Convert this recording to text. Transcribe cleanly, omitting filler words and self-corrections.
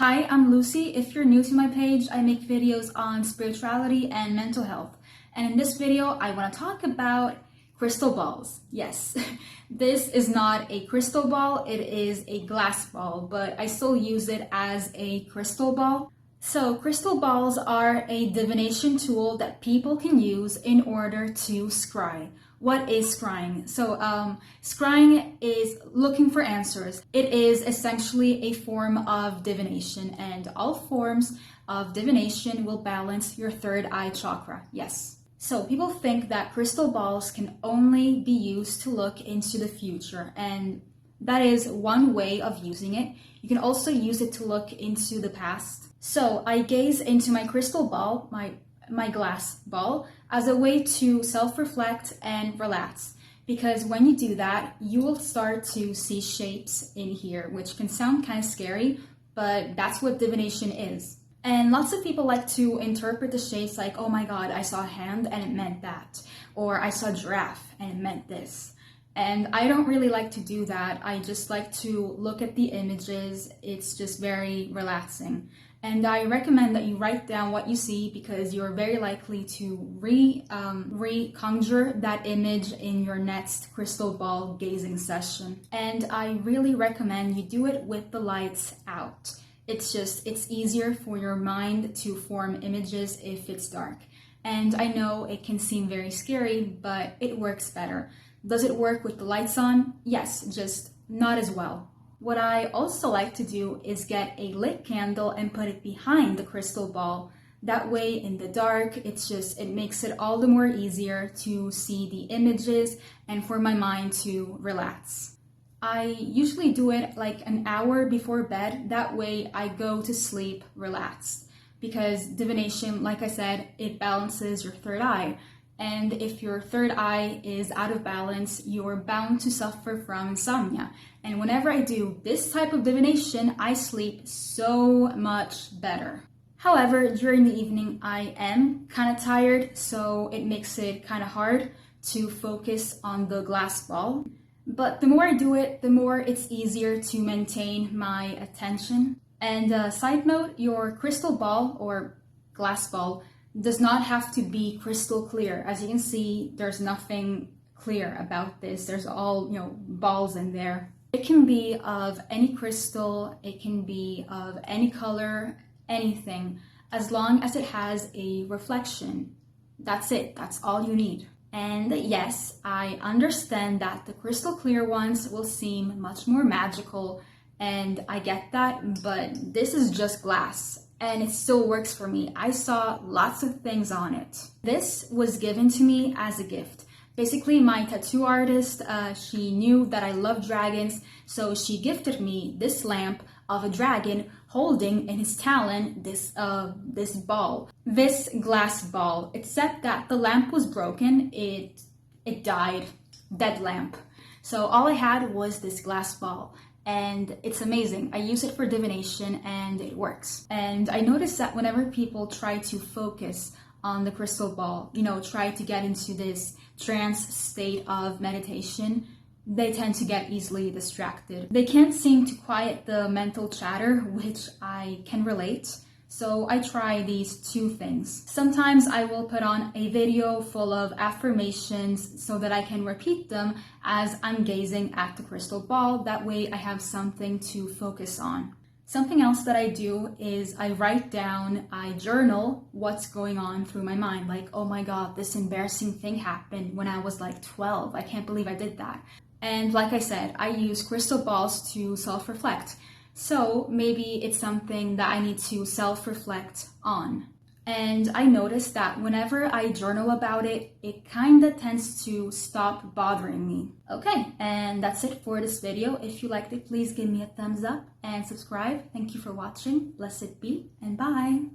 Hi, I'm Lucy. If you're new to my page, I make videos on spirituality and mental health. And in this video, I want to talk about crystal balls. Yes, this is not a crystal ball, it is a glass ball, but I still use it as a crystal ball. So crystal balls are a divination tool that people can use in order to scry. What is scrying? So scrying is looking for answers. It is essentially a form of divination, and all forms of divination will balance your third eye chakra. Yes. So people think that crystal balls can only be used to look into the future, and that is one way of using it. You can also use it to look into the past. So I gaze into my crystal ball, my glass ball, as a way to self-reflect and relax. Because when you do that, you will start to see shapes in here, which can sound kind of scary, but that's what divination is. And lots of people like to interpret the shapes like, oh my God, I saw a hand and it meant that. Or I saw a giraffe and it meant this. And I don't really like to do that. I just like to look at the images. It's just very relaxing. And I recommend that you write down what you see because you're very likely to reconjure that image in your next crystal ball gazing session. And I really recommend you do it with the lights out. It's easier for your mind to form images if it's dark. And I know it can seem very scary, but it works better. Does it work with the lights on? Yes, just not as well. What I also like to do is get a lit candle and put it behind the crystal ball. That way in the dark, it makes it all the more easier to see the images and for my mind to relax. I usually do it like an hour before bed. That way I go to sleep relaxed. Because divination, like I said, it balances your third eye. And if your third eye is out of balance, you're bound to suffer from insomnia. And whenever I do this type of divination, I sleep so much better. However, during the evening, I am kind of tired, so it makes it kind of hard to focus on the glass ball. But the more I do it, the more it's easier to maintain my attention. And side note, your crystal ball or glass ball does not have to be crystal clear. As you can see, there's nothing clear about this. There's all, balls in there. It can be of any crystal, it can be of any color, anything, as long as it has a reflection. That's it, that's all you need. And yes, I understand that the crystal clear ones will seem much more magical, and I get that, but this is just glass. And it still works for me. I saw lots of things on it. This was given to me as a gift. Basically, my tattoo artist, she knew that I love dragons, so she gifted me this lamp of a dragon holding in his talon this ball, this glass ball. Except that the lamp was broken. It died, dead lamp. So all I had was this glass ball. And it's amazing. I use it for divination and it works. And I noticed that whenever people try to focus on the crystal ball, try to get into this trance state of meditation, they tend to get easily distracted. They can't seem to quiet the mental chatter, which I can relate. So I try these two things. Sometimes I will put on a video full of affirmations so that I can repeat them as I'm gazing at the crystal ball. That way I have something to focus on. Something else that I do is I write down, I journal what's going on through my mind. Like, oh my God, this embarrassing thing happened when I was like 12. I can't believe I did that. And like I said, I use crystal balls to self-reflect. So maybe it's something that I need to self-reflect on. And I noticed that whenever I journal about it, it kind of tends to stop bothering me. Okay, and that's it for this video. If you liked it, please give me a thumbs up and subscribe. Thank you for watching. Blessed be, and bye.